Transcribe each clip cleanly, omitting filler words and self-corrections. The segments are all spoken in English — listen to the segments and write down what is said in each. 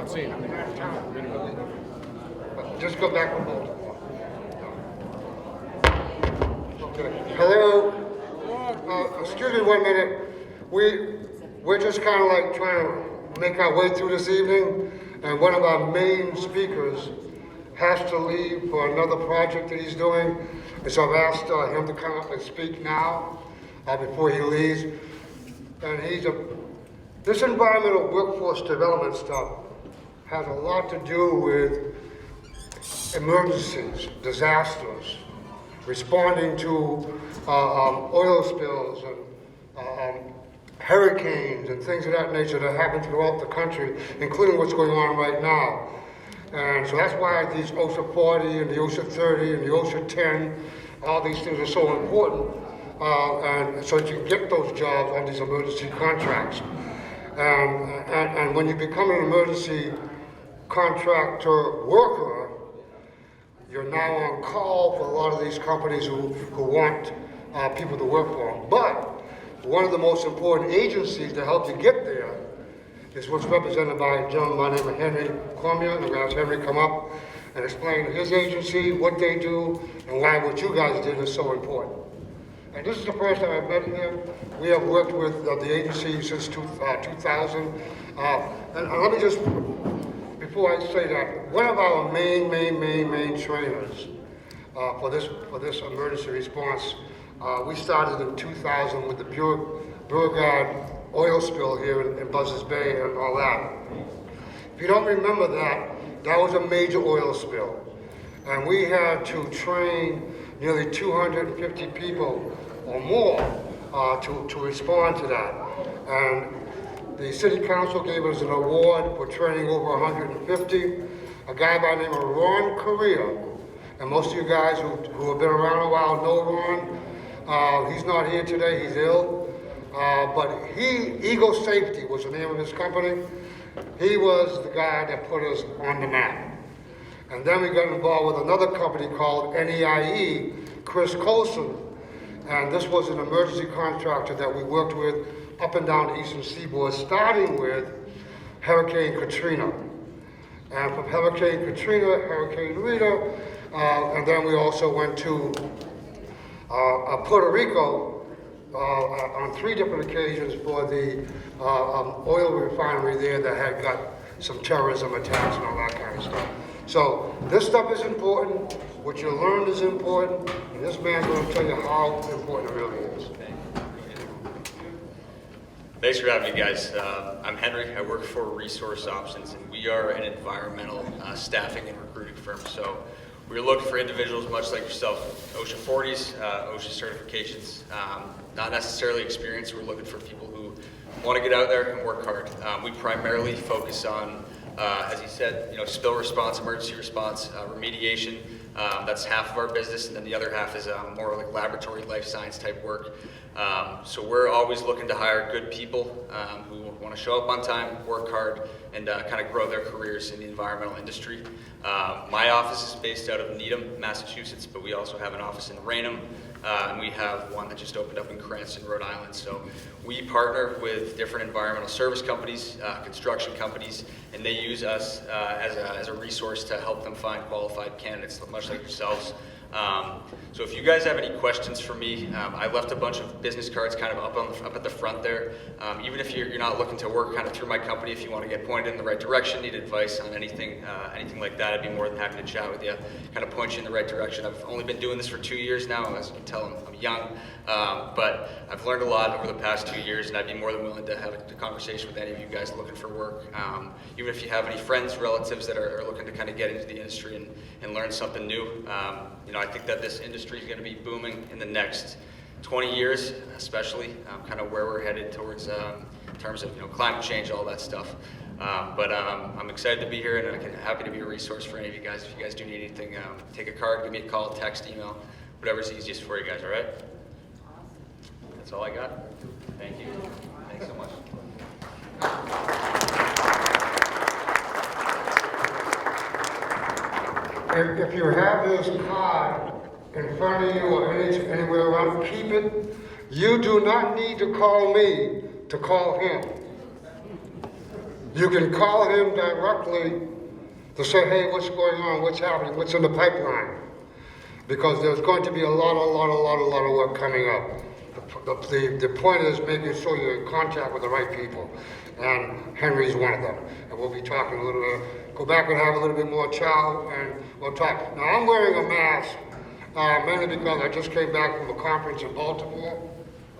not saying I'm in out of town. Just go back to Baltimore. Okay. Hello. Excuse me 1 minute. We're just kind of like trying to make our way through this evening, and one of our main speakers has to leave for another project that he's doing, and so I've asked him to come up and speak now before he leaves. And this environmental workforce development stuff has a lot to do with emergencies, disasters, responding to oil spills and hurricanes and things of that nature that happen throughout the country, including what's going on right now. And so that's why these OSHA 40 and the OSHA 30 and the OSHA 10, all these things are so important. And so that you can get those jobs on these emergency contracts. And when you become an emergency contractor worker, you're now on call for a lot of these companies who want people to work for them. But one of the most important agencies to help you get there is what's represented by a gentleman by the name of Henry Cormier. I'm going to ask Henry to come up and explain his agency, what they do, and why what you guys did is so important. And this is the first time I've met him. We have worked with the agency since 2000. And let me just, before I say that, one of our main trainers for this emergency response, we started in 2000 with the Beauregard oil spill here in Buzzards Bay and all that. If you don't remember that was a major oil spill. And we had to train nearly 250 people or more to respond to that. And the city council gave us an award for training over 150. A guy by the name of Ron Correa, and most of you guys who have been around a while know Ron. He's not here today, he's ill. But Eagle Safety was the name of his company. He was the guy that put us on the map. And then we got involved with another company called NEIE, Chris Colson. And this was an emergency contractor that we worked with up and down the eastern seaboard, starting with Hurricane Katrina. And from Hurricane Katrina, Hurricane Rita, and then we also went to Puerto Rico on 3 different occasions for the oil refinery there that had got some terrorism attacks and all that kind of stuff. So this stuff is important, what you learned is important, and this man's going to tell you how important it really is. Thanks for having me, guys. I'm Henry. I work for Resource Options, and we are an environmental staffing and recruiting firm. So we're looking for individuals much like yourself, OSHA 40s, OSHA certifications, not necessarily experience. We're looking for people who want to get out there and work hard. We primarily focus on, as he said, spill response, emergency response, remediation. That's half of our business, and then the other half is more like laboratory life science type work. So we're always looking to hire good people who want to show up on time, work hard, and kind of grow their careers in the environmental industry. My office is based out of Needham, Massachusetts, but we also have an office in Raynham, and we have one that just opened up in Cranston, Rhode Island. So we partner with different environmental service companies, construction companies, and they use us as a resource to help them find qualified candidates, much like yourselves. So if you guys have any questions for me, I left a bunch of business cards kind of up at the front there. Even if you're not looking to work kind of through my company, if you want to get pointed in the right direction, need advice on anything like that, I'd be more than happy to chat with you, kind of point you in the right direction. I've only been doing this for 2 years now. As you can tell, I'm young, but I've learned a lot over the past 2 years, and I'd be more than willing to have a conversation with any of you guys looking for work. Even if you have any friends, relatives that are looking to kind of get into the industry and learn something new. I think that this industry is going to be booming in the next 20 years, especially kind of where we're headed towards in terms of climate change, all that stuff. But I'm excited to be here, and I'm happy to be a resource for any of you guys. If you guys do need anything, take a card, give me a call, text, email, whatever's easiest for you guys. All right? That's all I got. Thank you. Thanks so much. If you have this card in front of you or anywhere around, keep it. You do not need to call me to call him. You can call him directly to say, hey, what's going on, what's happening, what's in the pipeline? Because there's going to be a lot of work coming up. The point is making sure you're in contact with the right people, and Henry's one of them. And we'll be talking a little bit, go back and have a little bit more chow, and we'll talk. Now, I'm wearing a mask, mainly because I just came back from a conference in Baltimore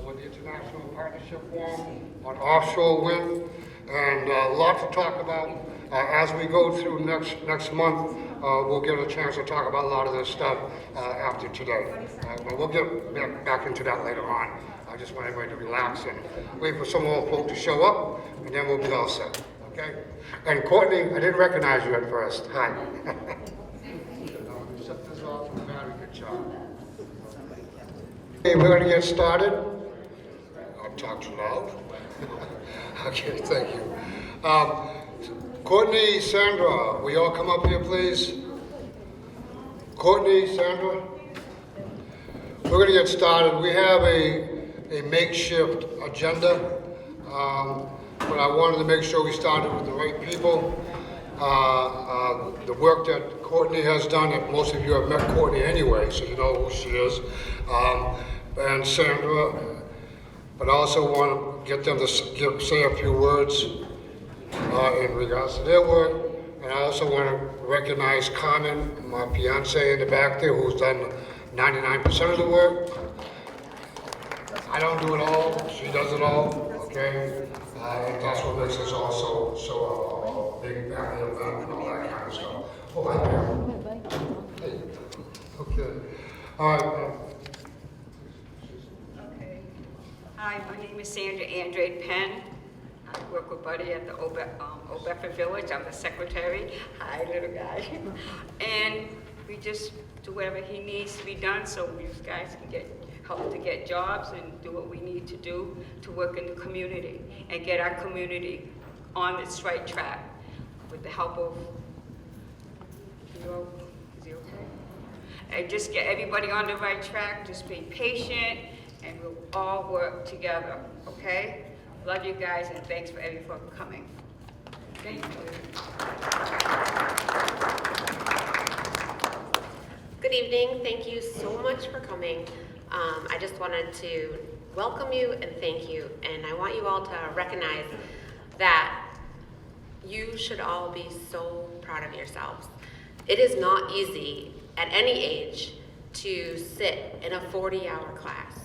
with the International Partnership Forum on offshore wind, and a lot to talk about. As we go through next month, we'll get a chance to talk about a lot of this stuff after today. But we'll get back into that later on. I just want everybody to relax and wait for some more folk to show up, and then we'll be all set, okay? And Courtney, I didn't recognize you at first. Hi. Set this off with a very good job. Okay, we're going to get started. I'll talk too loud. Okay, thank you. Courtney, Sandra, will you all come up here, please? Courtney, Sandra. We're going to get started. We have a makeshift agenda, but I wanted to make sure we started with the right people. The work that Courtney has done, and most of you have met Courtney anyway, so you know who she is, and Sandra, but I also want to get them to say a few words in regards to their work. And I also want to recognize Carmen, my fiance in the back there, who's done 99% of the work. I don't do it all, she does it all, okay? And that's what makes us all so big family event and all that kind of stuff. Oh, hi there. Hey. Okay. All right. Okay. Hi, my name is Sandra Andrade Penn. I work with Buddy at the Old Bedford Village. I'm the secretary. Hi, little guy. And we just do whatever he needs to be done so you guys can help to get jobs and do what we need to do to work in the community and get our community on its right track with the help of, is he okay? And just get everybody on the right track. Just be patient and we'll all work together, okay? Love you guys and thanks for everyone for coming. Thank you. Good evening. Thank you so much for coming. I just wanted to welcome you and thank you. And I want you all to recognize that you should all be so proud of yourselves. It is not easy at any age to sit in a 40-hour class,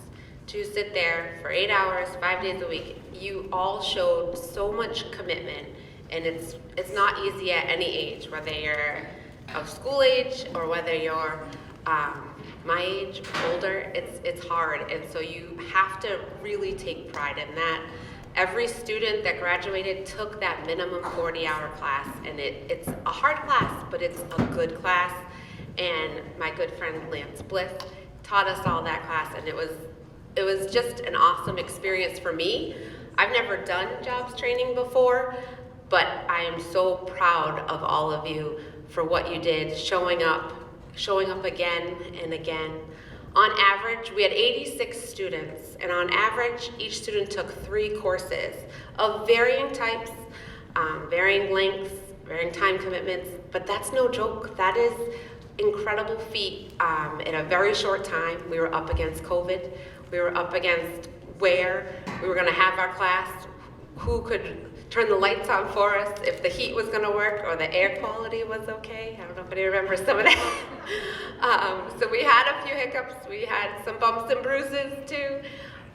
to sit there for 8 hours, 5 days a week. You all showed so much commitment, and it's not easy at any age, whether you're of school age or whether you're my age, older. It's hard, and so you have to really take pride in that. Every student that graduated took that minimum 40-hour class, and it's a hard class, but it's a good class. And my good friend Lance Bliss taught us all that class, and it was just an awesome experience for me. I've never done jobs training before, but I am so proud of all of you for what you did, showing up again and again. On average, we had 86 students, and on average, each student took 3 courses of varying types, varying lengths, varying time commitments, but that's no joke. That is incredible feat in a very short time. We were up against COVID. We were up against where we were gonna have our class, who could turn the lights on for us, if the heat was gonna work or the air quality was okay. I don't know if anybody remembers some of that. So we had a few hiccups, we had some bumps and bruises too,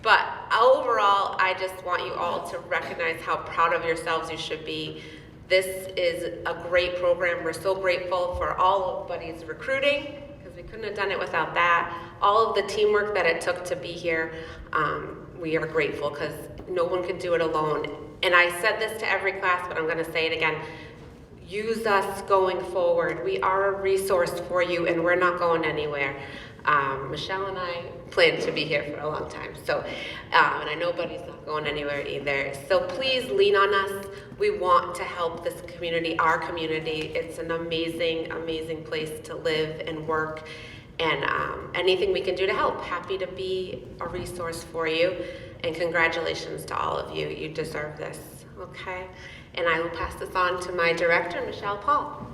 but overall, I just want you all to recognize how proud of yourselves you should be. This is a great program. We're so grateful for all of Buddy's recruiting, because we couldn't have done it without that. All of the teamwork that it took to be here, we are grateful because no one can do it alone. And I said this to every class, but I'm gonna say it again. Use us going forward. We are a resource for you and we're not going anywhere. Michelle and I plan to be here for a long time. So, and I know Buddy's not going anywhere either. So please lean on us. We want to help this community, our community. It's an amazing, amazing place to live and work. And anything we can do to help, happy to be a resource for you. And congratulations to all of you. You deserve this, okay? And I will pass this on to my director, Michelle Paul.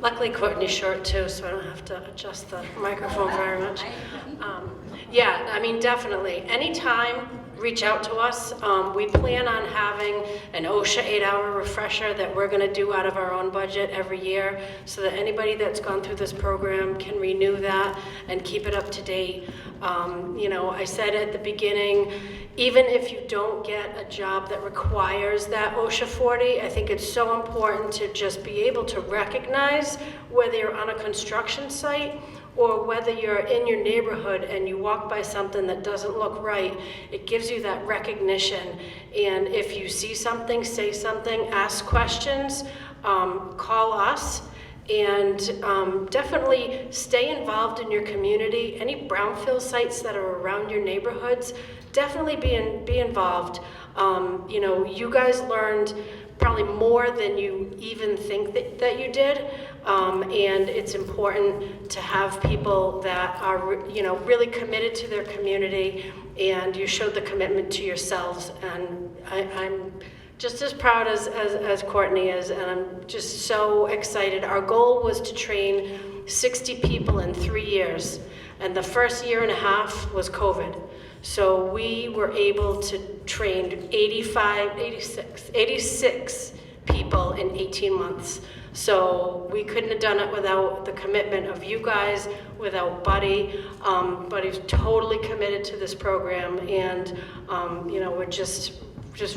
Luckily, Courtney's short too, so I don't have to adjust the microphone very much. Yeah, I mean, definitely. Anytime, reach out to us. We plan on having an OSHA 8-hour refresher that we're going to do out of our own budget every year, so that anybody that's gone through this program can renew that and keep it up to date. You know, I said at the beginning, even if you don't get a job that requires that OSHA 40, I think it's so important to just be able to recognize whether you're on a construction site or whether you're in your neighborhood and you walk by something that doesn't look right. It gives you that recognition. And if you see something, say something, ask questions, call us. And definitely stay involved in your community. Any brownfield sites that are around your neighborhoods, definitely be involved. You know, you guys learned probably more than you even think that you did. And it's important to have people that are, you know, really committed to their community, and you showed the commitment to yourselves. And I'm just as proud as Courtney is, and I'm just so excited. Our goal was to train 60 people in 3 years, and the first year and a half was COVID. So we were able to train 86 people in 18 months. So we couldn't have done it without the commitment of you guys, without Buddy. Buddy's totally committed to this program, and you know, we're just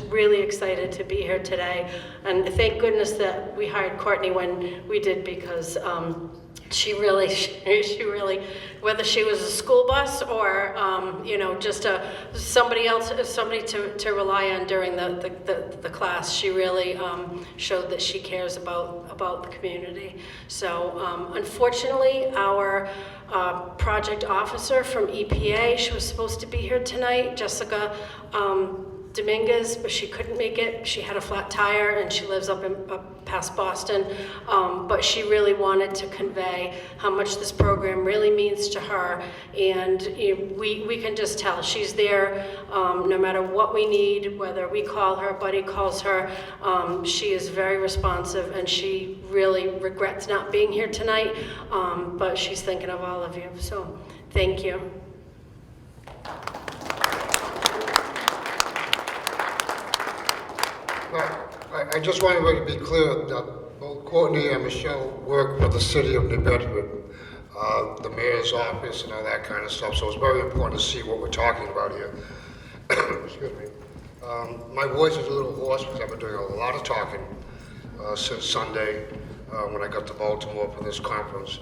really excited to be here today. And thank goodness that we hired Courtney when we did, because she really, whether she was a school bus or you know, just somebody to rely on during the class, she really showed that she cares about the community. So unfortunately, our project officer from EPA, she was supposed to be here tonight, Jessica Dominguez, but she couldn't make it. She had a flat tire and she lives up past Boston. But she really wanted to convey how much this program really means to her. And we can just tell she's there no matter what we need, whether we call her, Buddy calls her. She is very responsive, and she really regrets not being here tonight. But she's thinking of all of you. So thank you. I just wanted to be clear that both Courtney and Michelle work for the city of New Bedford, the mayor's office and all that kind of stuff. So it's very important to see what we're talking about here. Excuse me. My voice is a little hoarse because I've been doing a lot of talking since Sunday when I got to Baltimore for this conference.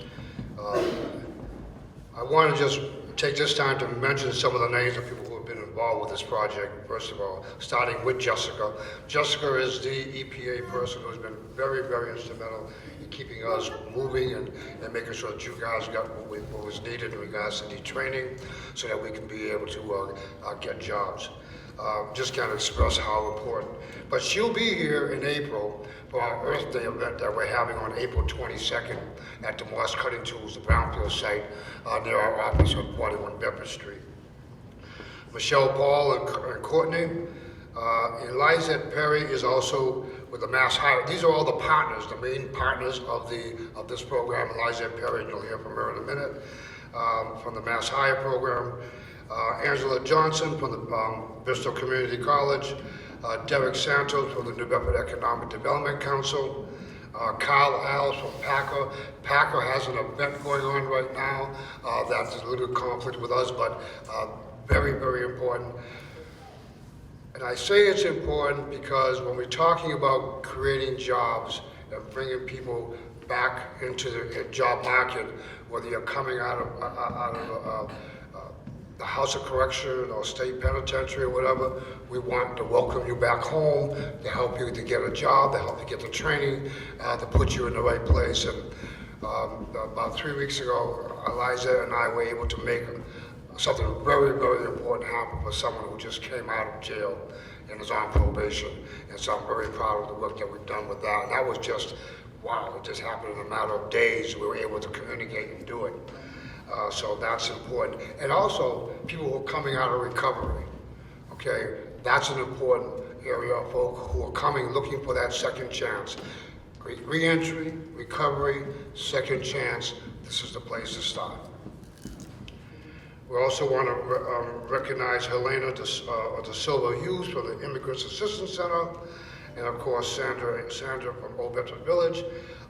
I want to just take this time to mention some of the names of people who have been involved with this project. First of all, starting with Jessica. Jessica is the EPA person who's been very, very instrumental in keeping us moving and making sure that you guys got what was needed in regards to the training so that we can be able to get jobs. Just kind of express how important. But she'll be here in April for our Earth Day event that we're having on April 22nd at the Moss Cutting Tools, the Brownfield site near our office on 41 Bedford Street. Michelle Paul and Courtney. Eliza Perry is also with the Mass Hire. These are all the partners, the main partners of this program. Eliza Perry, and you'll hear from her in a minute, from the Mass Hire program. Angela Johnson from the Bristol Community College. Derek Santos from the New Bedford Economic Development Council. Kyle Alves from Packer. Packer has an event going on right now that's a little conflict with us, but very, very important. And I say it's important because when we're talking about creating jobs and bringing people back into the job market, whether you're coming out of the House of Correction or State Penitentiary or whatever, we want to welcome you back home, to help you to get a job, to help you get the training, to put you in the right place. And about 3 weeks ago, Eliza and I were able to make something very, very important happen for someone who just came out of jail and is on probation. And so I'm very proud of the work that we've done with that. And that was just, wow, it just happened in a matter of days. We were able to communicate and do it. So that's important. And also, people who are coming out of recovery. Okay, that's an important area of folk who are coming looking for that second chance. Re-entry, recovery, second chance, this is the place to start. We also want to recognize Helena De Silva Hughes from the Immigrants Assistance Center, and of course Sandra from Old Bedford Village,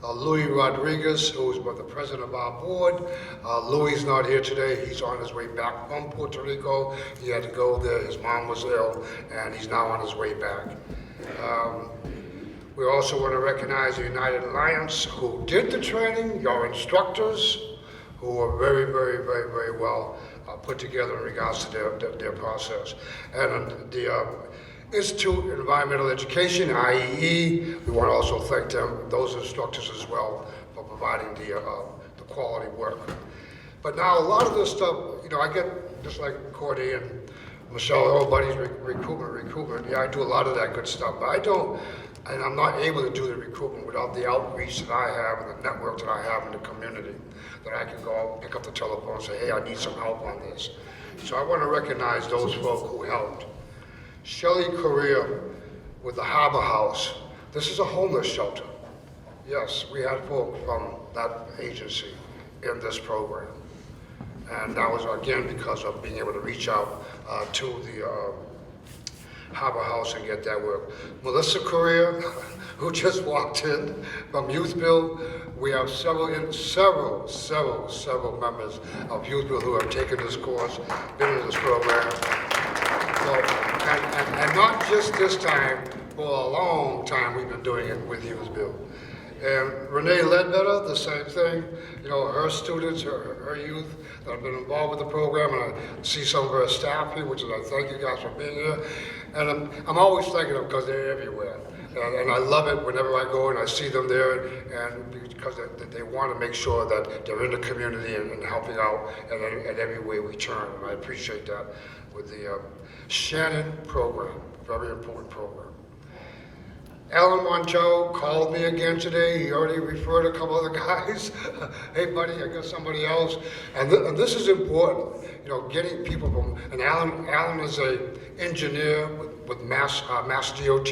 Louis Rodriguez, who is the president of our board. Louis is not here today. He's on his way back from Puerto Rico. He had to go there. His mom was ill, and he's now on his way back. We also want to recognize the United Alliance, who did the training, your instructors, who were very, very, very, very well put together in regards to their process. And the Institute of Environmental Education, IEE, we want to also thank them, those instructors as well, for providing the quality work. But now a lot of this stuff, you know, I get, just like Cordy and Michelle, oh, buddies, recruitment. Yeah, I do a lot of that good stuff, but I don't, and I'm not able to do the recruitment without the outreach that I have and the network that I have in the community, that I can go out, pick up the telephone and say, hey, I need some help on this. So I want to recognize those folk who helped. Shelley Correa with the Harbor House. This is a homeless shelter. Yes, we had folk from that agency in this program. And that was, again, because of being able to reach out to the Harbor House and get that work. Melissa Correa, who just walked in from Youth Build. We have several members of Youth Build who have taken this course, been in this program. So, and not just this time, for a long time we've been doing it with Youth Build. And Renee Ledbetter, the same thing. You know, her students, her youth that have been involved with the program, and I see some of her staff here, which is I thank you guys for being here. And I'm always thanking them because they're everywhere. And I love it whenever I go and I see them there, and because they want to make sure that they're in the community and helping out at every way we turn. And I appreciate that with the Shannon program, very important program. Alan Montel called me again today. He already referred a couple other guys. Hey, buddy, I got somebody else. And this is important, you know, getting people from, and Alan is a engineer with Mass DOT,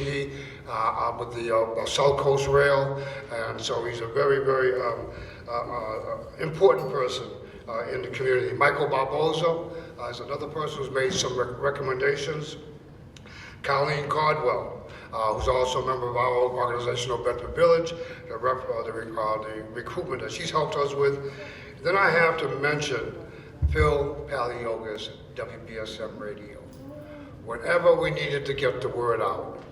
with the South Coast Rail. And so he's a very, very important person in the community. Michael Barboza is another person who's made some recommendations. Colleen Caldwell, who's also a member of our organization, Bedford Village, the recruitment that she's helped us with. Then I have to mention Phil Palioga's WBSM radio. Whenever we needed to get the word out,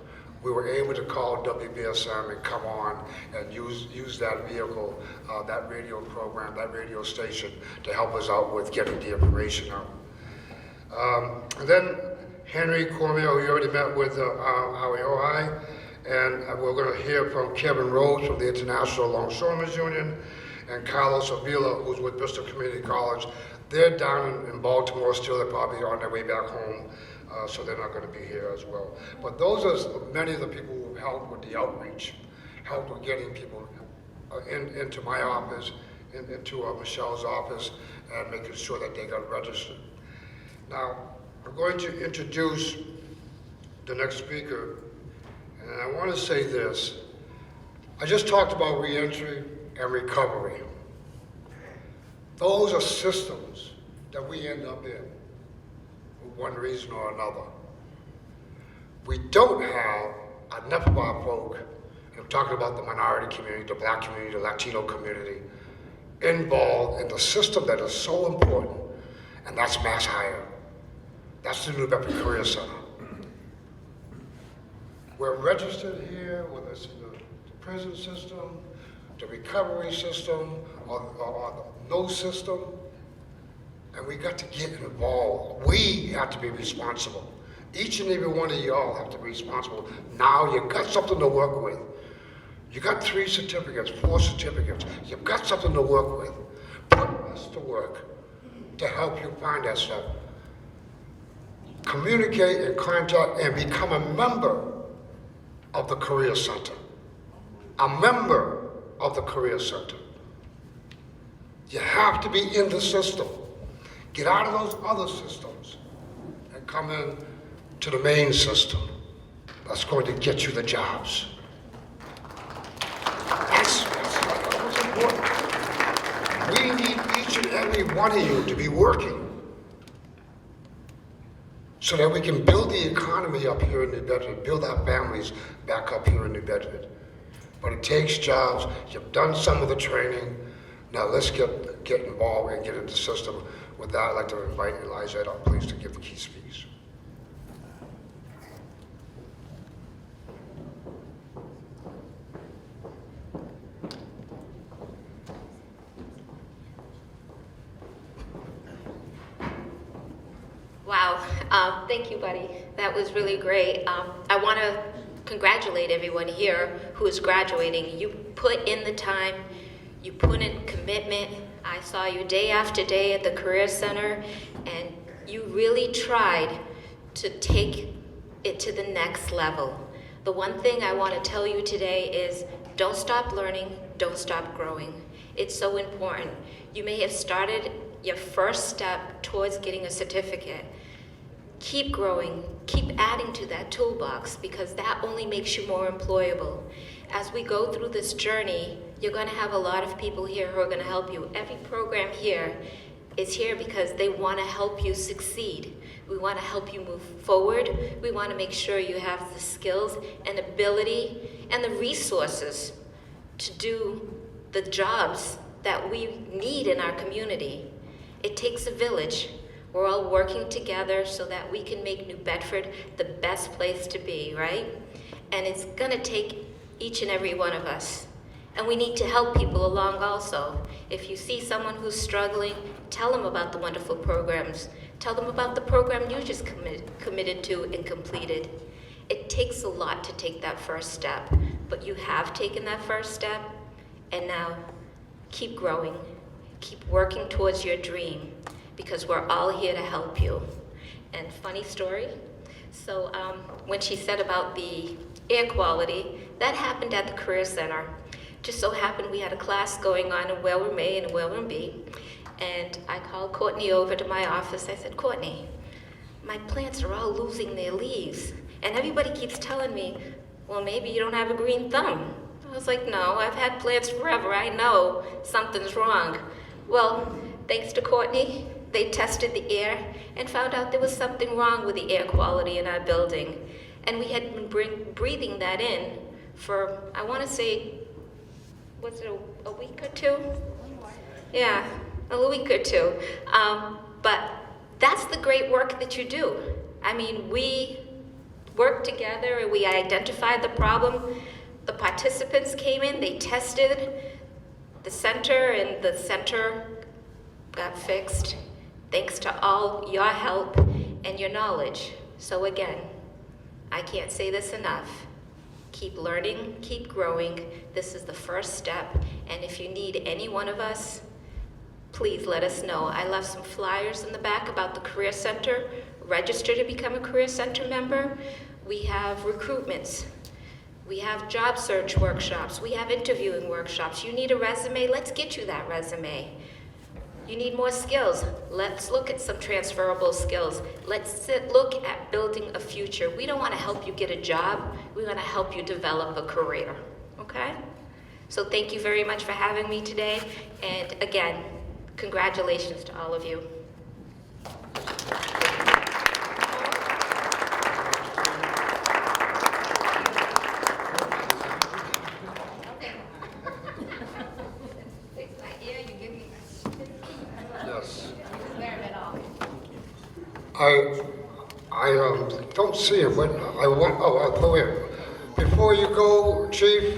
we were able to call WBSM and come on and use that vehicle, that radio program, that radio station to help us out with getting the information out. And then Henry Cormier, we already met with our OI, and we're going to hear from Kevin Rhodes from the International Longshoremen's Union, and Carlos Avila, who's with Bristol Community College. They're down in Baltimore still. They're probably on their way back home, so they're not going to be here as well. But those are many of the people who have helped with the outreach, helped with getting people into my office, into Michelle's office, and making sure that they got registered. Now, I'm going to introduce the next speaker, and I want to say this. I just talked about reentry and recovery. Those are systems that we end up in for one reason or another. We don't have enough of our folk, and I'm talking about the minority community, the Black community, the Latino community, involved in the system that is so important, and that's mass hire. That's the New Bedford Career Center. We're registered here, whether it's in the prison system, the recovery system, or no system, and we got to get involved. We have to be responsible. Each and every one of y'all have to be responsible. Now you've got something to work with. You got 3 certificates, 4 certificates. You've got something to work with. Put us to work to help you find that stuff. Communicate and contact and become a member of the Career Center. A member of the Career Center. You have to be in the system. Get out of those other systems and come in to the main system that's going to get you the jobs. That's what's important. We need each and every one of you to be working so that we can build the economy up here in New Bedford, build our families back up here in New Bedford. But it takes jobs. You've done some of the training. Now let's get involved and get into the system. With that, I'd like to invite Eliza up, please, to give the key speech. Wow, thank you, buddy. That was really great. I want to congratulate everyone here who is graduating. You put in the time, you put in commitment. I saw you day after day at the Career Center, and you really tried to take it to the next level. The one thing I want to tell you today is don't stop learning, don't stop growing. It's so important. You may have started your first step towards getting a certificate. Keep growing, keep adding to that toolbox, because that only makes you more employable. As we go through this journey, you're going to have a lot of people here who are going to help you. Every program here is here because they want to help you succeed. We want to help you move forward. We want to make sure you have the skills and ability and the resources to do the jobs that we need in our community. It takes a village. We're all working together so that we can make New Bedford the best place to be, right? And it's gonna take each and every one of us. And we need to help people along also. If you see someone who's struggling, tell them about the wonderful programs. Tell them about the program you just committed to and completed. It takes a lot to take that first step, but you have taken that first step, and now keep growing, keep working towards your dream, because we're all here to help you. And funny story, so when she said about the air quality, that happened at the Career Center. Just so happened we had a class going on in Wellroom A and Wellroom B, and I called Courtney over to my office. I said, Courtney, my plants are all losing their leaves, and everybody keeps telling me, well, maybe you don't have a green thumb. I was like, no, I've had plants forever. I know something's wrong. Well, thanks to Courtney, they tested the air and found out there was something wrong with the air quality in our building. And we had been breathing that in for, I want to say, was it a week or two? Yeah, a week or two. But that's the great work that you do. I mean, we worked together and we identified the problem. The participants came in, they tested the center, and the center got fixed thanks to all your help and your knowledge. So again, I can't say this enough. Keep learning, keep growing. This is the first step. And if you need any one of us, please let us know. I left some flyers in the back about the Career Center. Register to become a Career Center member. We have recruitments. We have job search workshops. We have interviewing workshops. You need a resume? Let's get you that resume. You need more skills. Let's look at some transferable skills. Let's look at building a future. We don't want to help you get a job. We want to help you develop a career, okay? So thank you very much for having me today. And again, congratulations to all of you. I don't see him, but I want, I'll go in. Before you go, Chief,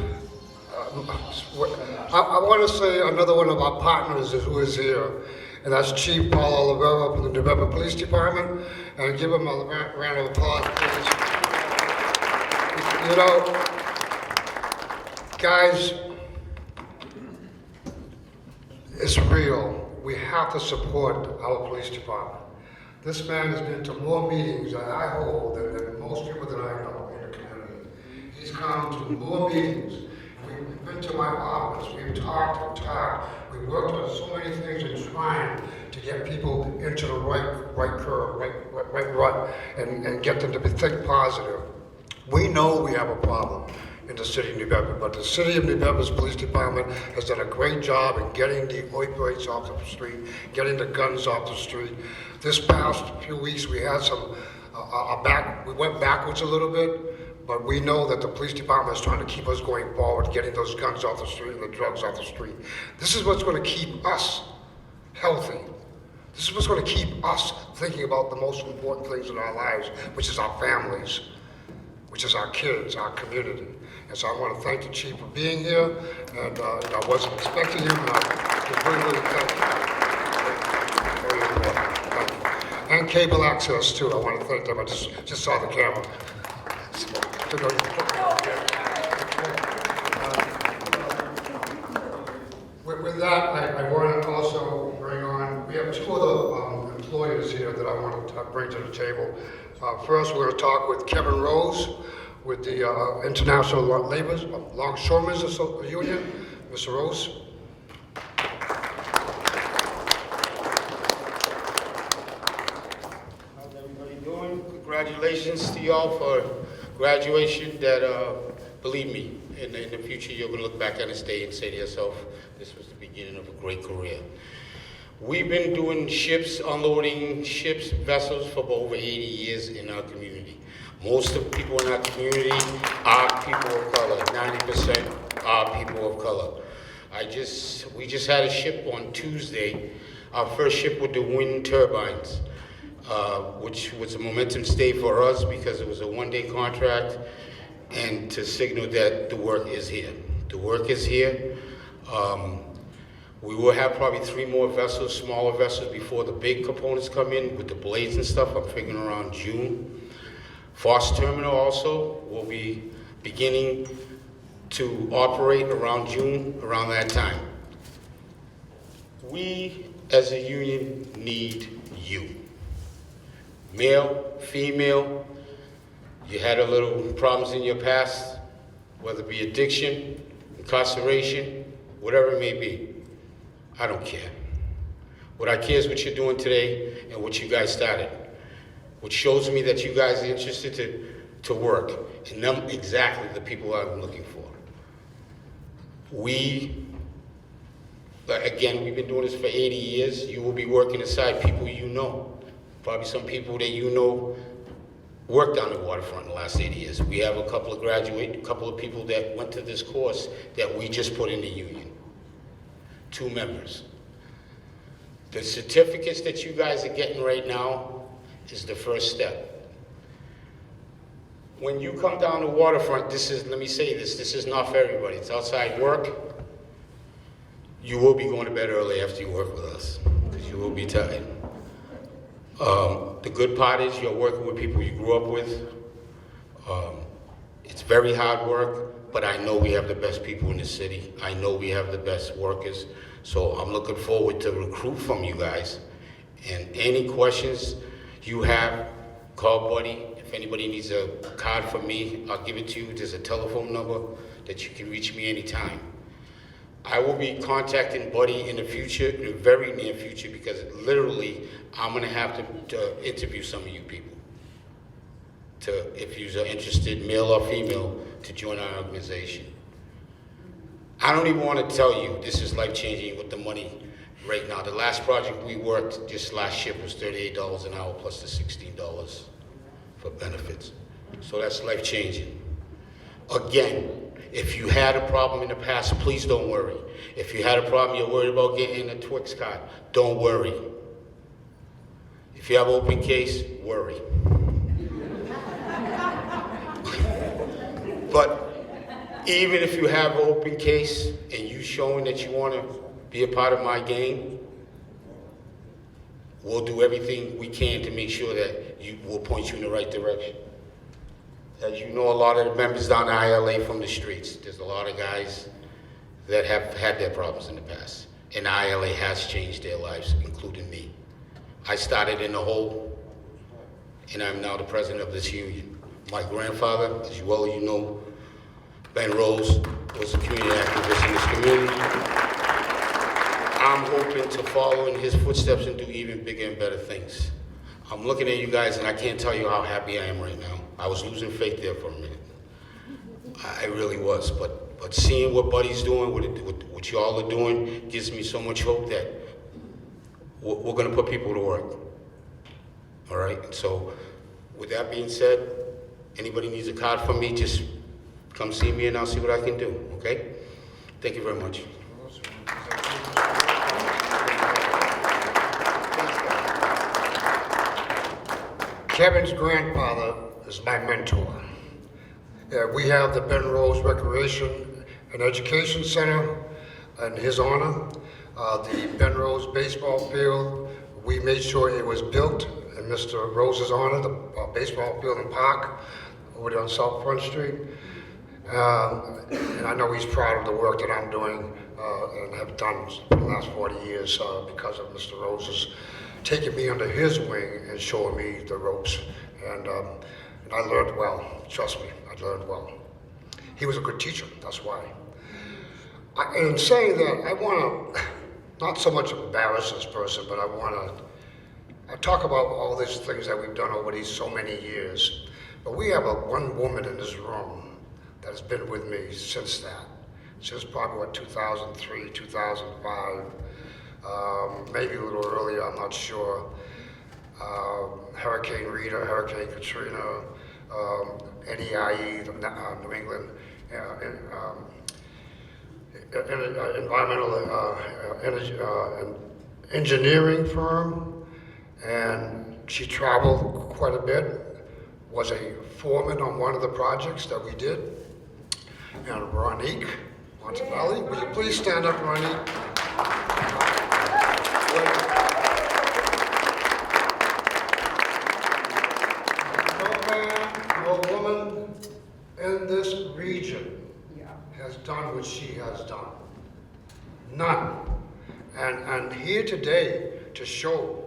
I want to say another one of our partners who is here, and that's Chief Paul Olivera from the New Bedford Police Department, and give him a round of applause, please. You know, guys, it's real. We have to support our police department. This man has been to more meetings that I hold than most people that I know in the community. He's come to more meetings. We've been to my office, we've talked and talked, we worked on so many things in trying to get people into the right curve, right rut, and get them to think positive. We know we have a problem in the city of New Bedford, but the city of New Bedford's police department has done a great job in getting the opioids off the street, getting the guns off the street. This past few weeks, we had some, we went backwards a little bit, but we know that the police department is trying to keep us going forward, getting those guns off the street and the drugs off the street. This is what's going to keep us healthy. This is what's going to keep us thinking about the most important things in our lives, which is our families, which is our kids, our community. And so I want to thank the chief for being here, and I wasn't expecting you, but I really thank you. Very important. Thank you. And cable access too. I want to thank them. I just saw the camera. With that, I want to also bring on, we have two other employers here that I want to bring to the table. First, we're going to talk with Kevin Rose with the International Longshoremen's Union. Mr. Rose. How's everybody doing? Congratulations to y'all for graduation that, believe me, in the future you're going to look back on this day and say to yourself, this was the beginning of a great career. We've been doing ships, unloading ships, vessels for over 80 years in our community. Most of the people in our community are people of color. 90% are people of color. We just had a ship on Tuesday, our first ship with the wind turbines, which was a momentum stay for us because it was a one-day contract and to signal that the work is here. The work is here. We will have probably 3 more vessels, smaller vessels, before the big components come in with the blades and stuff. I'm figuring around June. Foss Terminal also will be beginning to operate around June, around that time. We, as a union, need you. Male, female, you had a little problems in your past, whether it be addiction, incarceration, whatever it may be. I don't care. What I care is what you're doing today and what you guys started, which shows me that you guys are interested to work, and them exactly the people I'm looking for. Again, we've been doing this for 80 years. You will be working aside people you know. Probably some people that you know worked on the waterfront in the last 80 years. We have a couple of people that went to this course that we just put in the union. 2 members. The certificates that you guys are getting right now is the first step. When you come down the waterfront, let me say this is not for everybody. It's outside work. You will be going to bed early after you work with us, because you will be tired. The good part is you're working with people you grew up with. It's very hard work, but I know we have the best people in the city. I know we have the best workers. So I'm looking forward to recruit from you guys. And any questions you have, call Buddy. If anybody needs a card from me, I'll give it to you. There's a telephone number that you can reach me anytime. I will be contacting Buddy in the future, in the very near future, because literally I'm gonna have to interview some of you people. If you're interested, male or female, to join our organization. I don't even want to tell you this is life-changing with the money right now. The last project we worked just last shift was $38 an hour plus the $16 for benefits. So that's life-changing. Again, if you had a problem in the past, please don't worry. If you had a problem, you're worried about getting a Twix card, don't worry. If you have open case, worry. But even if you have an open case and you showing that you want to be a part of my gang, we'll do everything we can to make sure that we'll point you in the right direction. As you know, a lot of the members down the ILA from the streets, there's a lot of guys that have had their problems in the past. And the ILA has changed their lives, including me. I started in the hole, and I'm now the president of this union. My grandfather, as well as you know, Ben Rose, was a community activist really, I'm hoping to follow in his footsteps and do even bigger and better things. I'm looking at you guys and I can't tell you how happy I am right now. I was losing faith there for a minute. I really was, but seeing what Buddy's doing, what y'all are doing, gives me so much hope that we're gonna put people to work. All right, so with that being said, anybody needs a card from me, just come see me and I'll see what I can do, okay? Thank you very much. Kevin's grandfather is my mentor. We have the Ben Rose Recreation and Education Center in his honor. The Ben Rose baseball field, we made sure it was built in Mr. Rose's honor, the baseball field and park over there on South Front Street. And I know he's proud of the work that I'm doing and have done for the last 40 years because of Mr. Rose's taking me under his wing and showing me the ropes. And I learned well, trust me, I learned well. He was a good teacher, that's why. In saying that, I want to not so much embarrass this person, but I talk about all these things that we've done over these so many years. But we have one woman in this room that has been with me since that. Since probably, what, 2003, 2005, maybe a little earlier, I'm not sure. Hurricane Rita, Hurricane Katrina, NEIE, New England, environmental engineering firm, and she traveled quite a bit, was a foreman on one of the projects that we did. And Ronique Montevalli, will you please stand up, Ronique? No man, no woman in this region has done what she has done. None. And here today to show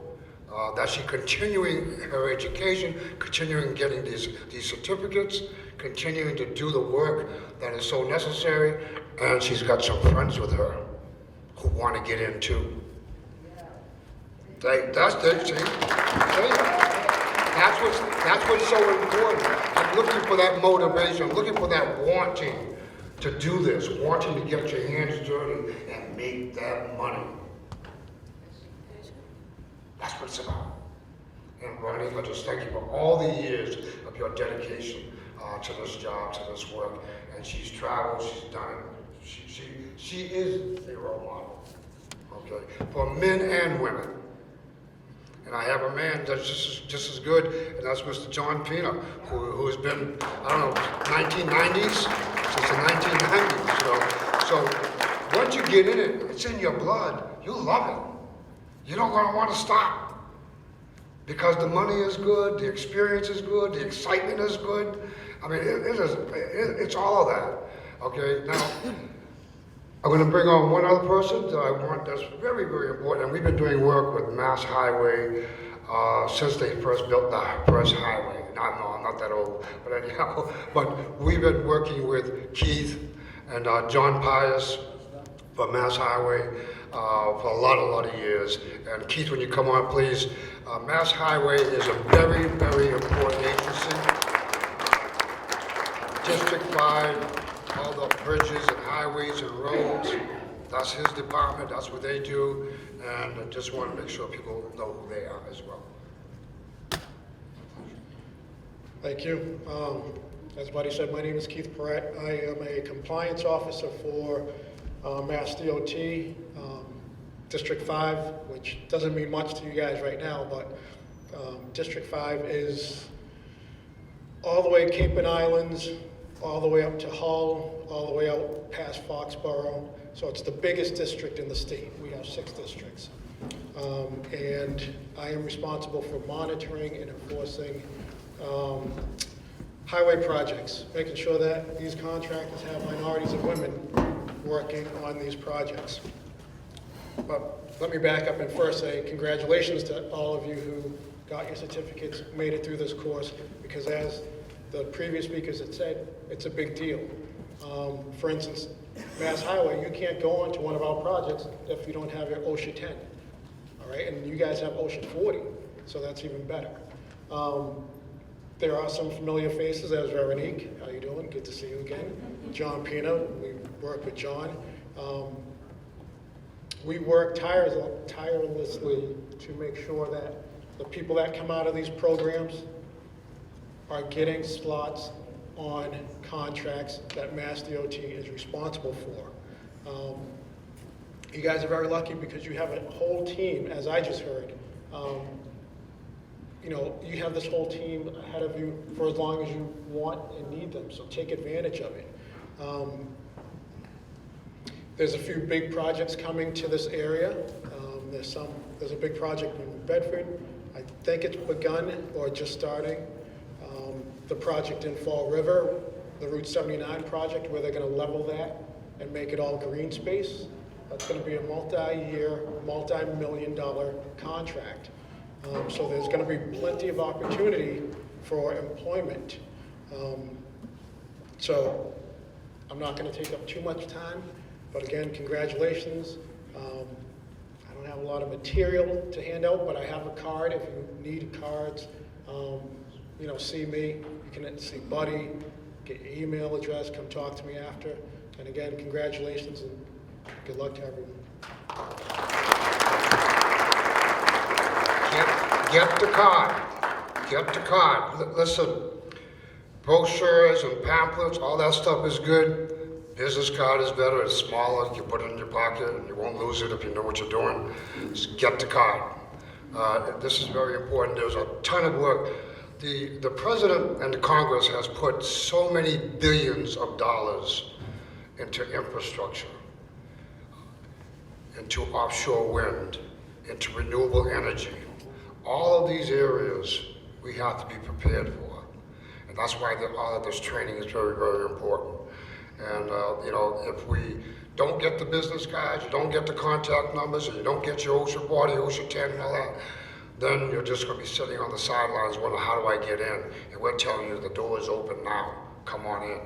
that she's continuing her education, continuing getting these certificates, continuing to do the work that is so necessary, and she's got some friends with her who want to get in too. That's what's so important. I'm looking for that motivation. I'm looking for that wanting to do this, wanting to get your hands dirty and make that money. That's what it's about. And Ronnie, I just thank you for all the years of your dedication to this job, to this work. And she's traveled, she's done it. She is a role model, okay, for men and women. And I have a man that's just as good, and that's Mr. John Pena, who has been, I don't know, 1990s, since the 1990s, you know. So once you get in it, it's in your blood, you'll love it. You're not gonna want to stop. Because the money is good, the experience is good, the excitement is good. I mean, it's all of that, okay? Now, I'm going to bring on one other person that I want that's very, very important. And we've been doing work with Mass Highway since they first built the first highway. No, I'm not that old, but anyhow. But we've been working with Keith and John Pius for Mass Highway for a lot of years. And Keith, when you come on, please. Mass Highway is a very, very important agency. District 5, all the bridges and highways and roads, that's his department, that's what they do, and I just want to make sure people know who they are as well. Thank you. As Buddy said, my name is Keith Perrett. I am a compliance officer for Mass DOT, District 5, which doesn't mean much to you guys right now, but District 5 is all the way Cape and Islands, all the way up to Hull, all the way out past Foxborough. So it's the biggest district in the state. We have 6 districts. And I am responsible for monitoring and enforcing highway projects, making sure that these contractors have minorities and women working on these projects. But let me back up and first say congratulations to all of you who got your certificates, made it through this course, because as the previous speakers had said, it's a big deal. For instance, Mass Highway, you can't go onto one of our projects if you don't have your OSHA 10. All right, and you guys have OSHA 40, so that's even better. There are some familiar faces. There's Veronique. How you doing? Good to see you again. John Pino. We work with John. We work tirelessly to make sure that the people that come out of these programs are getting slots on contracts that Mass DOT is responsible for. You guys are very lucky because you have a whole team, as I just heard. You know, you have this whole team ahead of you for as long as you want and need them, so take advantage of it. There's a few big projects coming to this area. There's a big project in Bedford. I think it's begun or just starting. The project in Fall River, the Route 79 project, where they're going to level that and make it all green space. That's going to be a multi-year, multi-million-dollar contract. So there's going to be plenty of opportunity for employment. So I'm not going to take up too much time, but again, congratulations. I don't have a lot of material to hand out, but I have a card if you need cards. You know, see me. You can see Buddy, get your email address, come talk to me after. And again, congratulations and good luck to everyone. Get the card. Get the card. Listen, brochures and pamphlets, all that stuff is good. Business card is better. It's smaller. You put it in your pocket and you won't lose it if you know what you're doing. Just get the card. This is very important. There's a ton of work. The President and the Congress has put so many billions of dollars into infrastructure, into offshore wind, into renewable energy. All of these areas we have to be prepared for. And that's why all of this training is very, very important. And you know, if we don't get the business cards, you don't get the contact numbers, and you don't get your OSHA 40, OSHA 10 and all that, then you're just going to be sitting on the sidelines wondering, how do I get in? And we're telling you the door is open now. Come on in.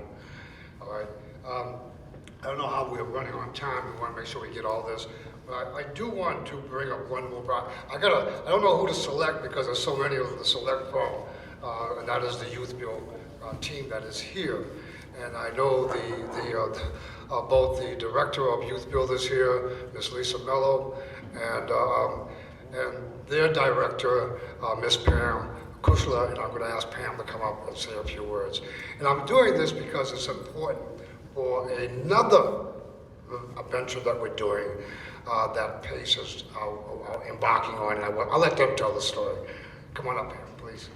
All right. I don't know how we're running on time. We want to make sure we get all this. But I do want to bring up one more project. I don't know who to select because there's so many of them to select from, and that is the Youth Bill team that is here. And I know both the director of Youth Build is here, Ms. Lisa Mello, and their director, Ms. Pam Kushla, and I'm going to ask Pam to come up and say a few words. And I'm doing this because it's important for another venture that we're doing that PACE is embarking on, and I'll let them tell the story. Come on up, Pam, please.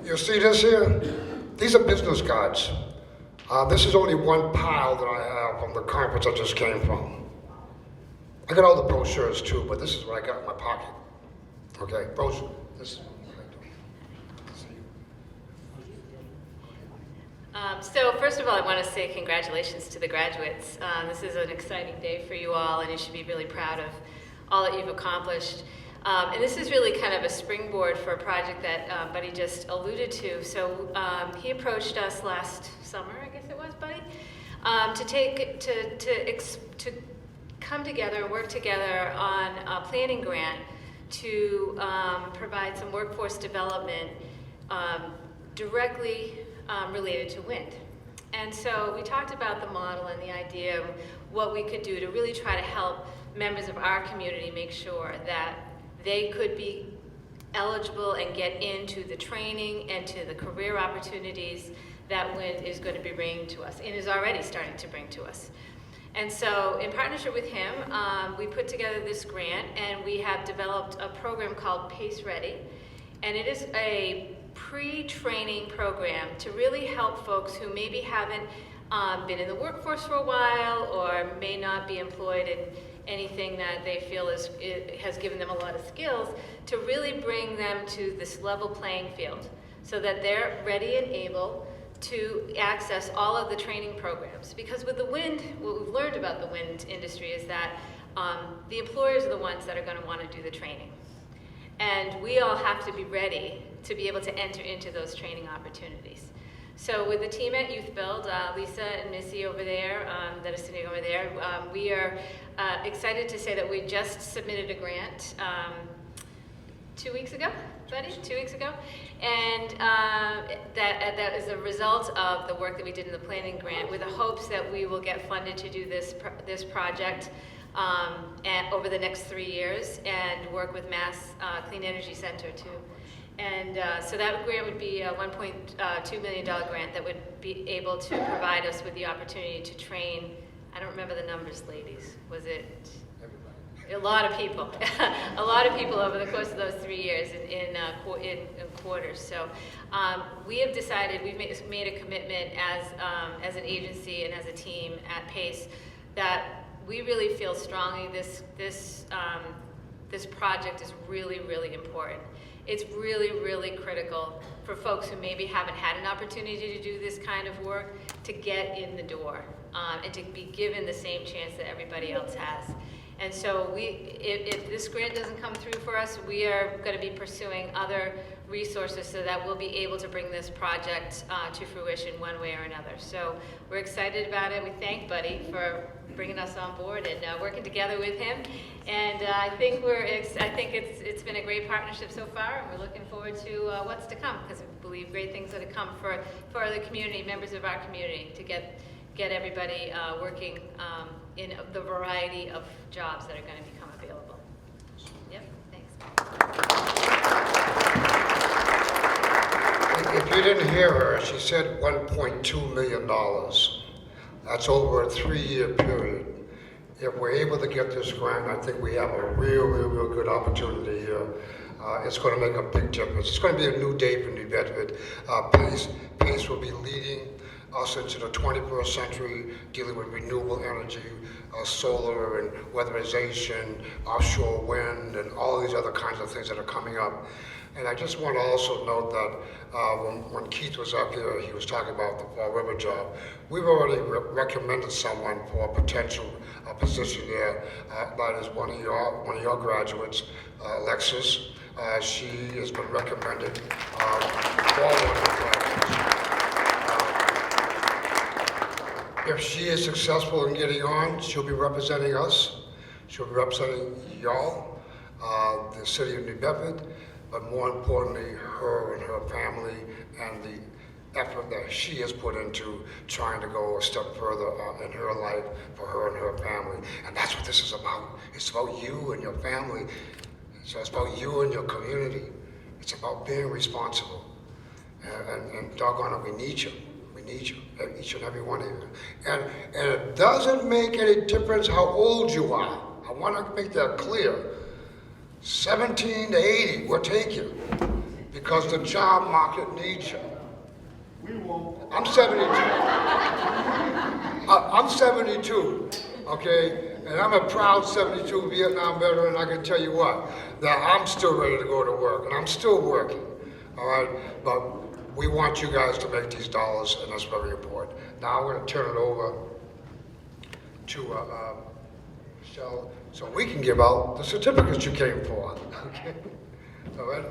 You see this here? These are business cards. This is only one pile that I have from the conference I just came from. I got all the brochures too, but this is what I got in my pocket. Okay, brochure. This. So first of all, I want to say congratulations to the graduates. This is an exciting day for you all, and you should be really proud of all that you've accomplished. And this is really kind of a springboard for a project that Buddy just alluded to. So he approached us last summer, I guess it was, Buddy, to come together and work together on a planning grant to provide some workforce development directly related to wind. And so we talked about the model and the idea of what we could do to really try to help members of our community make sure that they could be eligible and get into the training and to the career opportunities that wind is going to be bringing to us and is already starting to bring to us. And so in partnership with him, we put together this grant, and we have developed a program called PACE Ready. And it is a pre-training program to really help folks who maybe haven't been in the workforce for a while or may not be employed in anything that they feel has given them a lot of skills, to really bring them to this level playing field so that they're ready and able to access all of the training programs. Because with the wind, what we've learned about the wind industry is that the employers are the ones that are going to want to do the training. And we all have to be ready to be able to enter into those training opportunities. So with the team at Youth Build, Lisa and Missy over there, that are sitting over there, we are excited to say that we just submitted a grant 2 weeks ago, buddy, 2 weeks ago. And that is a result of the work that we did in the planning grant, with the hopes that we will get funded to do this project over the next 3 years, and work with Mass Clean Energy Center too. And so that grant would be a $1.2 million grant that would be able to provide us with the opportunity to train, I don't remember the numbers, ladies, was it? A lot of people, a lot of people over the course of those 3 years in quarters. So we have decided, we've made a commitment as an agency and as a team at PACE that we really feel strongly this project is really, really important. It's really, really critical for folks who maybe haven't had an opportunity to do this kind of work to get in the door and to be given the same chance that everybody else has. And so if this grant doesn't come through for us, we are going to be pursuing other resources so that we'll be able to bring this project to fruition one way or another. So we're excited about it. We thank Buddy for bringing us on board and working together with him. And I think it's been a great partnership so far, and we're looking forward to what's to come, because we believe great things are to come for the community, members of our community, to get everybody working in the variety of jobs that are going to become available. Yep, thanks. If you didn't hear her, she said $1.2 million. That's over a 3-year period. If we're able to get this grant, I think we have a real good opportunity here. It's going to make a big difference. It's going to be a new day for New Bedford. PACE will be leading us into the 21st century, dealing with renewable energy, solar and weatherization, offshore wind, and all these other kinds of things that are coming up. And I just want to also note that when Keith was up here, he was talking about the Fall River job. We've already recommended someone for a potential position there. That is one of your graduates, Alexis. She has been recommended for one of the graduates. If she is successful in getting on, she'll be representing us. She'll be representing y'all, the city of New Bedford, but more importantly, her and her family and the effort that she has put into trying to go a step further in her life for her and her family. And that's what this is about. It's about you and your family. So it's about you and your community. It's about being responsible. And doggone it, we need you. We need you, each and every one of you. And it doesn't make any difference how old you are. I want to make that clear. 17 to 80, we'll take you, because the job market needs you. We won't. I'm 72. I'm 72, okay? And I'm a proud 72 Vietnam veteran. I can tell you what, that I'm still ready to go to work, and I'm still working, all right? But we want you guys to make these dollars, and that's very important. Now I'm going to turn it over to Michelle, so we can give out the certificates you came for. Okay? All right?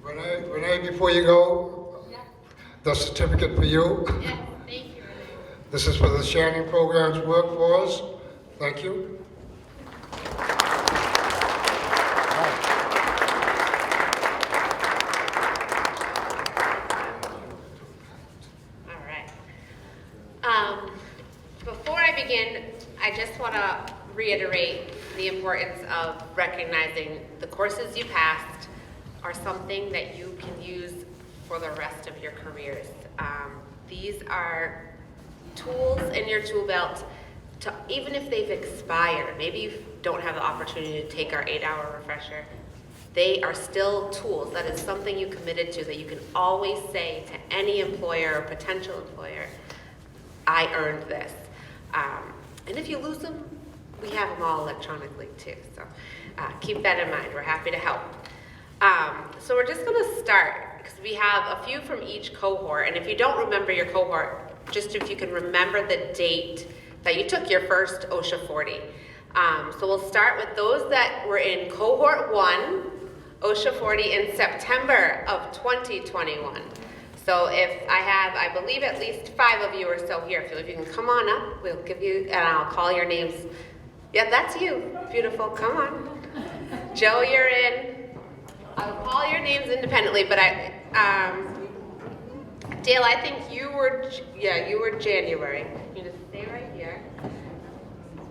Absolutely. Renee, before you go, the certificate for you. Yes, thank you, Renee. This is for the Shannon Program's work for us. Thank you. Before I begin, I just want to reiterate the importance of recognizing the courses you passed are something that you can use for the rest of your careers. These are tools in your tool belt to, even if they've expired, maybe you don't have the opportunity to take our 8-hour refresher, they are still tools. That is something you committed to that you can always say to any employer or potential employer, I earned this. And if you lose them, we have them all electronically too. So keep that in mind. We're happy to help. So we're just going to start because we have a few from each cohort. And if you don't remember your cohort, just if you can remember the date that you took your first OSHA 40. So we'll start with those that were in cohort 1 OSHA 40 in September of 2021. So if I have, I believe, at least 5 of you or so here, if you can come on up, we'll give you, and I'll call your names. Yeah, that's you. Beautiful. Come on. Joe, you're in. I'll call your names independently, but Dale, I think you were January. You just stay right here.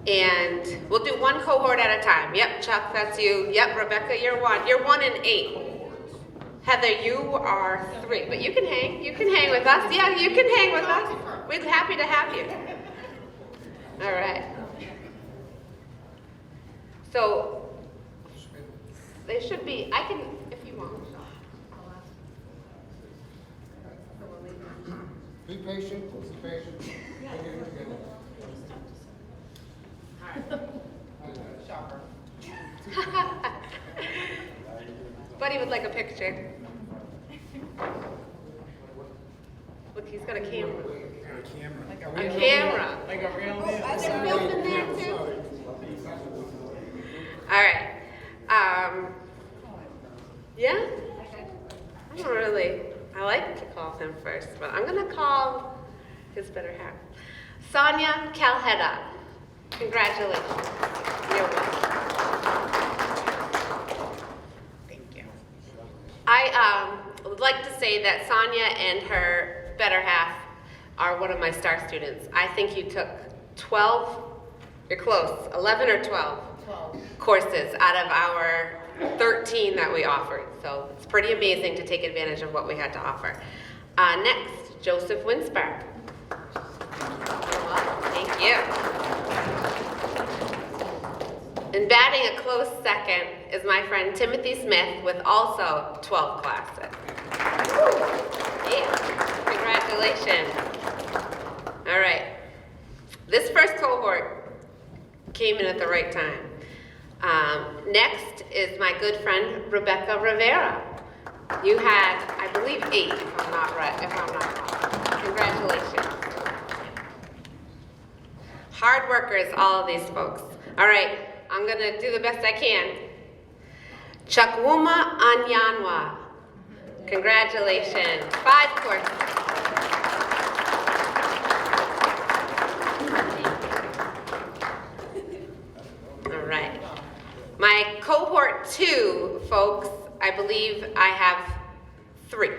And we'll do one cohort at a time. Yep, Chuck, that's you. Yep, Rebecca, you're 1. You're 1 and 8. Heather, you are 3, but you can hang. You can hang with us. Yeah, you can hang with us. We're happy to have you. All right. So they should be. I can, if you want. Be patient, be patient. Buddy would like a picture. Look, he's got a camera. A camera. Like a real man. Are they filming there too? All right. Yeah? I don't really, I like to call him first, but I'm going to call his better half. Sonia Calheda. Congratulations. You're welcome. Thank you. I would like to say that Sonia and her better half are one of my star students. I think you took 12, you're close, 11 or 12 courses out of our 13 that we offered. So it's pretty amazing to take advantage of what we had to offer. Next, Joseph Winsberg. Thank you. And batting a close second is my friend Timothy Smith with also 12 classes. Yeah, congratulations. All right. This first cohort came in at the right time. Next is my good friend Rebecca Rivera. You had, I believe, 8, if I'm not wrong. Congratulations. Hard workers, all of these folks. All right, I'm gonna do the best I can. Chukwuma Anyanwa. Congratulations. 5 courses. All right. My cohort 2, folks, I believe I have 3.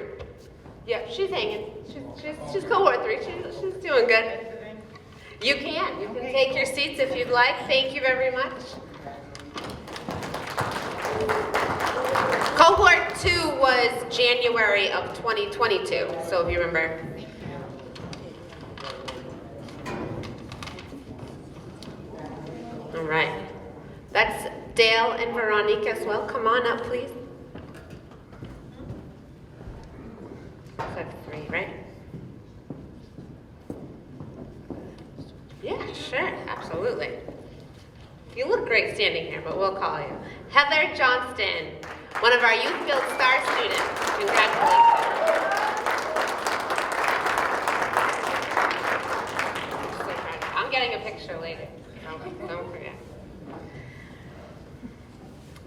Yeah, she's hanging. She's cohort 3. She's doing good. You can take your seats if you'd like. Thank you very much. Cohort 2 was January of 2022, so if you remember. All right. That's Dale and Veronica as well. Come on up, please. That's 3, right? Yeah, sure, absolutely. You look great standing here, but we'll call you. Heather Johnston, one of our Youthfield Star students. Congratulations. I'm getting a picture later. Don't forget.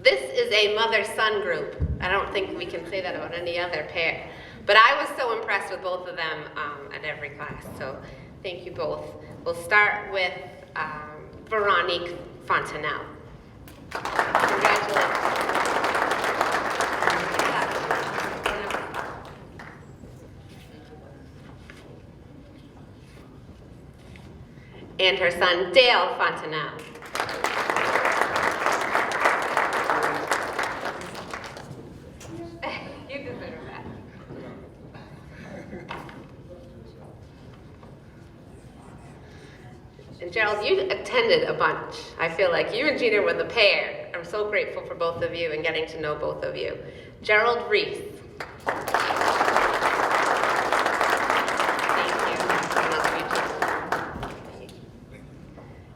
This is a mother-son group. I don't think we can say that about any other pair. But I was so impressed with both of them at every class, so thank you both. We'll start with Veronique Fontanelle. Congratulations. And her son, Dale Fontanelle. You deserve that. And Gerald, you attended a bunch. I feel like you and Gina were the pair. I'm so grateful for both of you and getting to know both of you. Gerald Reese. Thank you. I love you, Gina.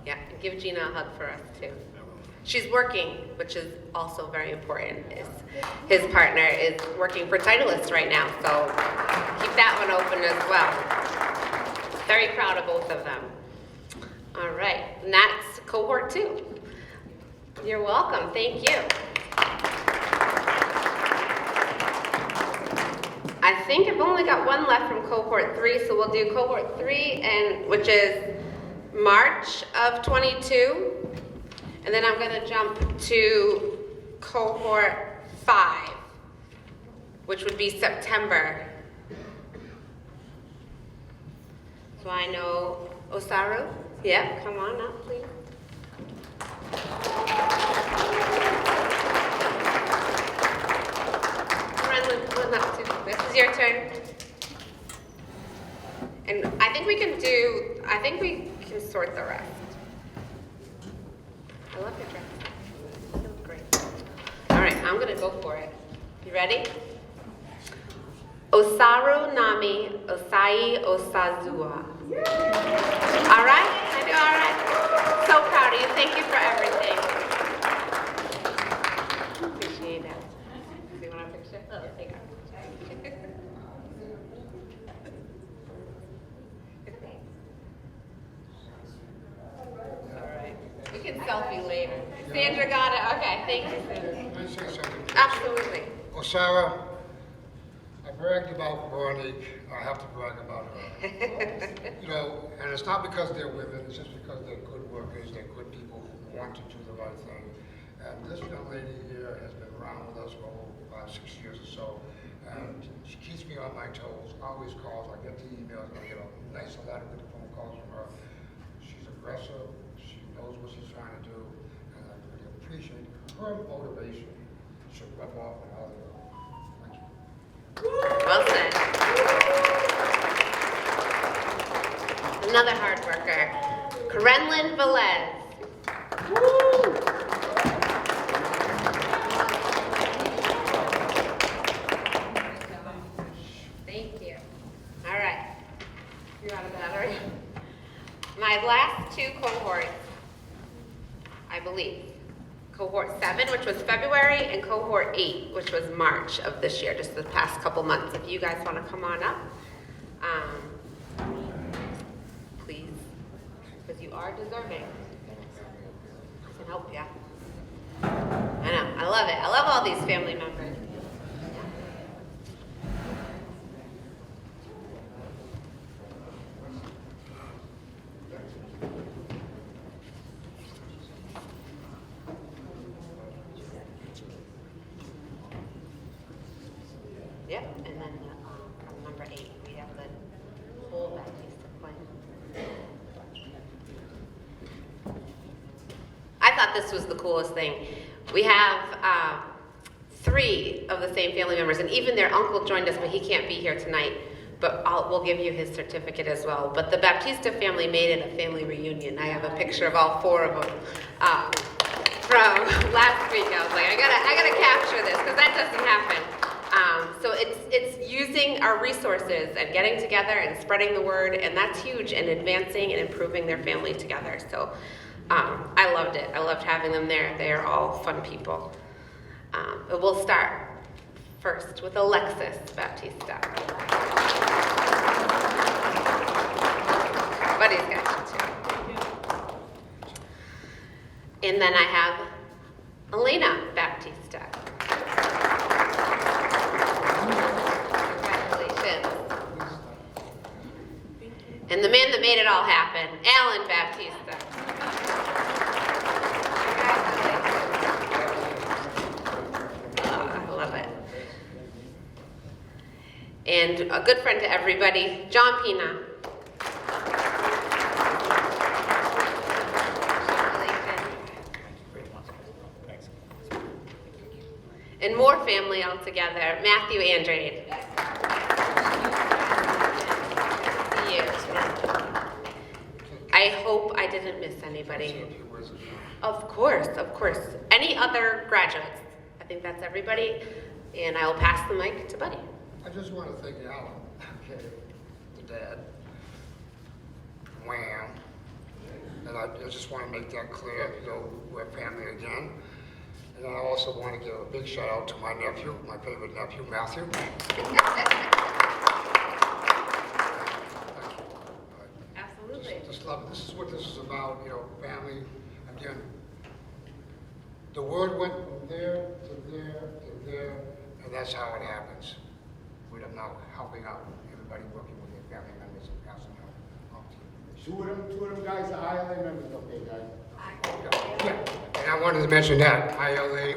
Yeah, and give Gina a hug for us too. She's working, which is also very important. His partner is working for Titleist right now, so keep that one open as well. Very proud of both of them. All right, and that's cohort 2. You're welcome, thank you. I think I've only got one left from cohort 3, so we'll do cohort 3, and which is March of 22, and then I'm gonna jump to cohort 5, which would be September. So I know Osaru. Yep, come on up, please. Run up to, this is your turn. And I think we can sort the rest. I love your dress. You look great. All right, I'm gonna go for it. You ready? Osaru Nami Osai Osazua. All right? I do all right. So proud of you. Thank you for everything. Appreciate it. Do you want a picture? Oh, take a picture. All right. We can selfie later. Sandra got it. Okay, thank you, Susan. Can I say something? Absolutely. Sarah, I bragged about Veronique. I have to brag about her. You know, and it's not because they're women, it's just because they're good workers, they're good people who want to do the right thing. And this young lady here has been around with us for about 6 years or so, and she keeps me on my toes, always calls, I get the emails, I get a nice lot of good phone calls from her. She's aggressive, she knows what she's trying to do, and I really appreciate her motivation. Should rub off on others. Thank you. Well said. Another hard worker, Karenlyn Velez. Thank you. All right. You're out of battery. My last two cohorts, I believe. Cohort 7, which was February, and cohort 8, which was March of this year, just the past couple months. If you guys want to come on up, please, because you are deserving. I can help you. I know, I love it. I love all these family members. Yep, and then from number 8, we have the whole Baptista plan. I thought this was the coolest thing. We have 3 of the same family members, and even their uncle joined us, but he can't be here tonight. But we'll give you his certificate as well. But the Baptista family made it a family reunion. I have a picture of all 4 of them from last week. I was like, I gotta capture this because that doesn't happen. So it's using our resources and getting together and spreading the word, and that's huge, and advancing and improving their family together. So I loved it. I loved having them there. They are all fun people. But we'll start first with Alexis Baptista. Buddy's got you too. And then I have Elena Baptista. And the man that made it all happen, Alan Baptista. I love it. And a good friend to everybody, John Pina. And more family all together, Matthew Andrade. I hope I didn't miss anybody. Of course, of course. Any other graduates? I think that's everybody. And I will pass the mic to Buddy. I just want to thank Alan, okay, the dad, Wham, and I just want to make that clear, you know, we're family again. And I also want to give a big shout out to my nephew, my favorite nephew, Matthew. Absolutely. Just love it. This is what this is about, you know, family. Again, the word went from there to there to there, and that's how it happens. with them now, helping out everybody working with their family members and passing out. Two of them guys are ILA members, okay, guys? Yeah, and I wanted to mention that, ILA,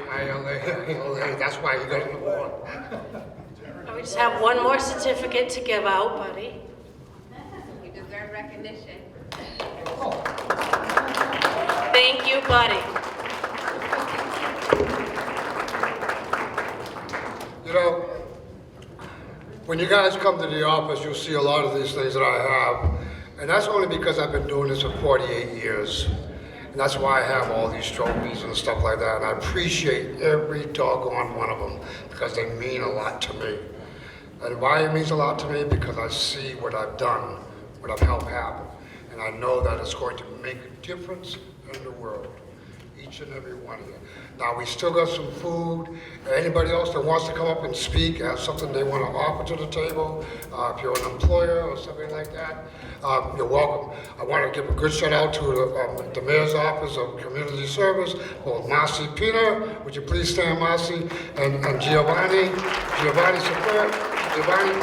that's why you got an award. We just have one more certificate to give out, buddy. You deserve recognition. Thank you, buddy. You know, when you guys come to the office, you'll see a lot of these things that I have, and that's only because I've been doing this for 48 years. And that's why I have all these trophies and stuff like that, and I appreciate every doggone one of them, because they mean a lot to me. And why it means a lot to me, because I see what I've done, what I've helped happen, and I know that it's going to make a difference in the world, each and every one of you. Now, we still got some food. Anybody else that wants to come up and speak, have something they want to offer to the table, if you're an employer or something like that, you're welcome. I want to give a good shout out to the Mayor's Office of Community Service, both Marcy Peter, would you please stand, Marcy, and Giovanni Support. Giovanni.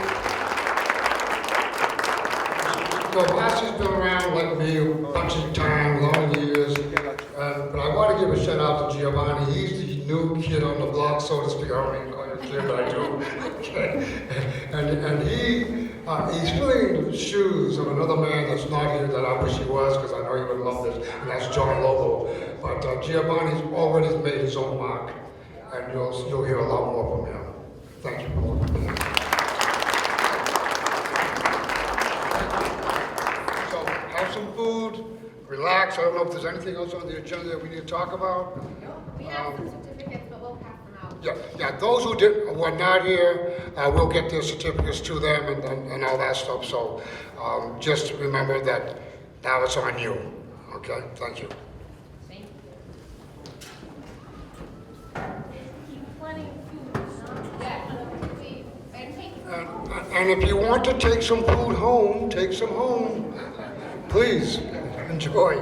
So Marcy's been around like me a bunch of times, long years, but I want to give a shout out to Giovanni. He's the new kid on the block, so to speak. I don't mean call him a kid, but I do. Okay. And he's filling in the shoes of another man that's not here that I wish he was, because I know he would love this, and that's John Lobo. But Giovanni's already made his own mark, and you'll hear a lot more from him. Thank you. Some food, relax. I don't know if there's anything else on the agenda that we need to talk about. No, we have some certificates, but we'll pass them out. Yeah. Those who were not here, we'll get their certificates to them and all that stuff. So just remember that now it's on you. Okay. Thank you. Thank you. Plenty of food. Yeah. And if you want to take some food home, take some home. Please enjoy.